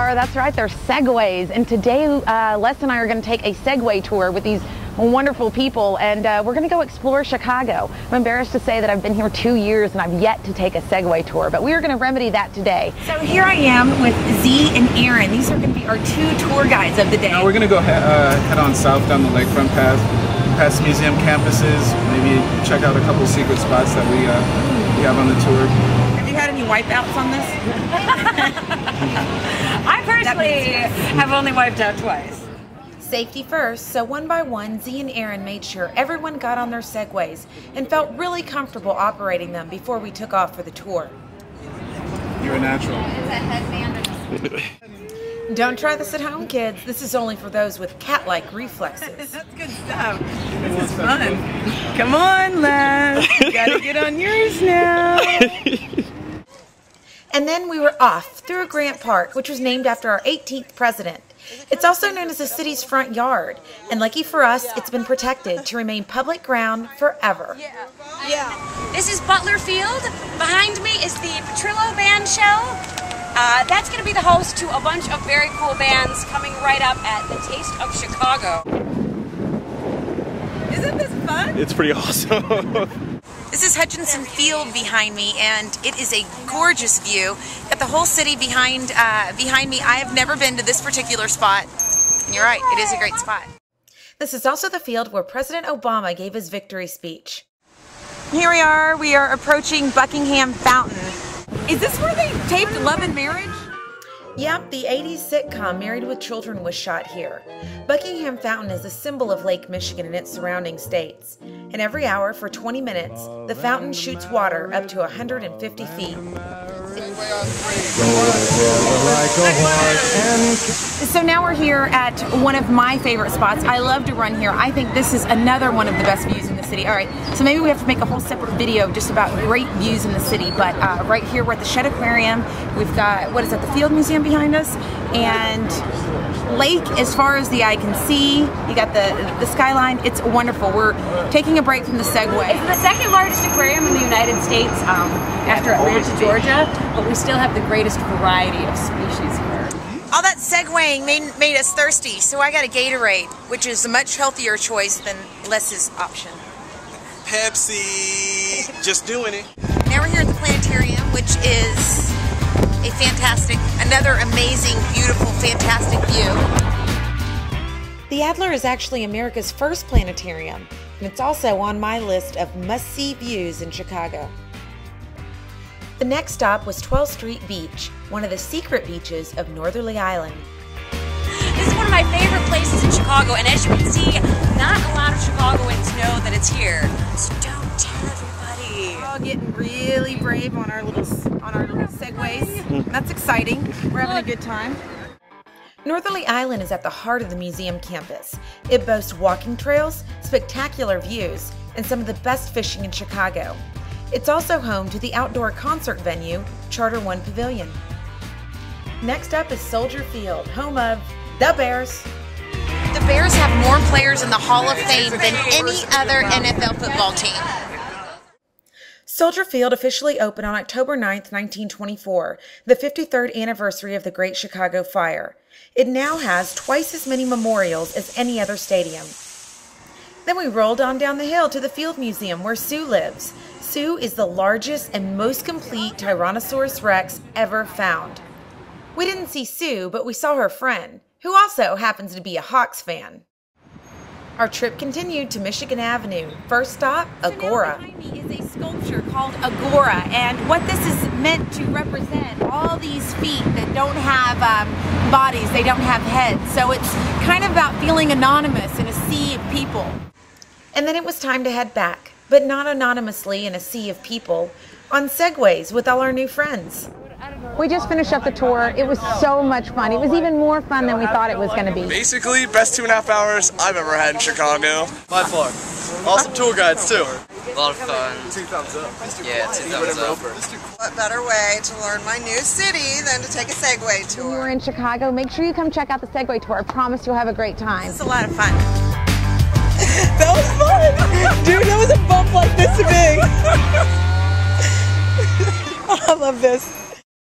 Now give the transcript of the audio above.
are. That's right, they're Segways. And today, Les and I are going to take a Segway tour with these wonderful people, and we're going to go explore Chicago. I'm embarrassed to say that I've been here 2 years and I've yet to take a Segway tour, but we are going to remedy that today. So here I am with Z and Aaron. These are going to be our two tour guides of the day. Now we're going to go head on south down the lakefront path, past museum campuses, maybe check out a couple secret spots that we have on the tour. Have you had any wipeouts on this? I personally have only wiped out twice. Safety first, so one by one, Z and Aaron made sure everyone got on their Segways and felt really comfortable operating them before we took off for the tour. You're a natural. Don't try this at home, kids. This is only for those with cat-like reflexes. That's good stuff. This is fun. Come on, Les. You gotta get on yours now. And then we were off through Grant Park, which was named after our 18th president. It's also known as the city's front yard, and lucky for us, it's been protected to remain public ground forever. Yeah. This is Butler Field. Behind me is the Petrillo Band Show. That's going to be the host to a bunch of very cool bands coming right up at the Taste of Chicago. Isn't this fun? It's pretty awesome. This is Hutchinson Field behind me, and it is a gorgeous view. Got the whole city behind me. I have never been to this particular spot. And you're right, it is a great spot. This is also the field where President Obama gave his victory speech. Here we are approaching Buckingham Fountain. Is this where they taped Love and Marriage? Yep, the 80s sitcom Married with Children was shot here. Buckingham Fountain is a symbol of Lake Michigan and its surrounding states. And every hour for 20 minutes, the fountain shoots water up to 150 feet. So now we're here at one of my favorite spots. I love to run here. I think this is another one of the best views in the city. All right, so maybe we have to make a whole separate video just about great views in the city. But right here we're at the Shed Aquarium. We've got, what is that, the Field Museum behind us? And lake as far as the eye can see. You got the skyline. It's wonderful. We're taking a break from the Segway. It's the second largest aquarium in the United States after Atlanta, Georgia, but we still have the greatest variety of species here. All that Segwaying made us thirsty, so I got a Gatorade, which is a much healthier choice than Les's option. Pepsi. Just doing it. Now we're here at the planetarium, which is a fantastic, another amazing, beautiful, fantastic view. The Adler is actually America's first planetarium, and it's also on my list of must-see views in Chicago. The next stop was 12th Street Beach, one of the secret beaches of Knoedl Island. This is one of my favorite places in Chicago, and as you can see, not a lot of Chicagoans know that it's here. So don't tell everybody. We're all getting really brave on our little Segways. That's exciting. We're having a good time. Knoedl Island is at the heart of the museum campus. It boasts walking trails, spectacular views, and some of the best fishing in Chicago. It's also home to the outdoor concert venue, Charter One Pavilion. Next up is Soldier Field, home of the Bears. The Bears have more players in the Hall of Fame than any other NFL football team. Soldier Field officially opened on October 9th, 1924, the 53rd anniversary of the Great Chicago Fire. It now has twice as many memorials as any other stadium. Then we rolled on down the hill to the Field Museum where Sue lives. Sue is the largest and most complete Tyrannosaurus Rex ever found. We didn't see Sue, but we saw her friend, who also happens to be a Hawks fan. Our trip continued to Michigan Avenue. First stop, Agora. So behind me is a sculpture called Agora, and what this is meant to represent, all these feet that don't have bodies, they don't have heads. So it's kind of about feeling anonymous in a sea of people. And then it was time to head back, but not anonymously in a sea of people, on Segways with all our new friends. We just finished up the tour. It was so much fun. It was even more fun than we thought it was going to be. Basically, best 2.5 hours I've ever had in Chicago. By far. Awesome tour guides, too. A lot of fun. 2 thumbs up. Yeah, 2 thumbs up. What better way to learn my new city than to take a Segway tour? When you're in Chicago, make sure you come check out the Segway tour. I promise you'll have a great time. It's a lot of fun. That was fun! Dude, that was a bump like this big! I love this.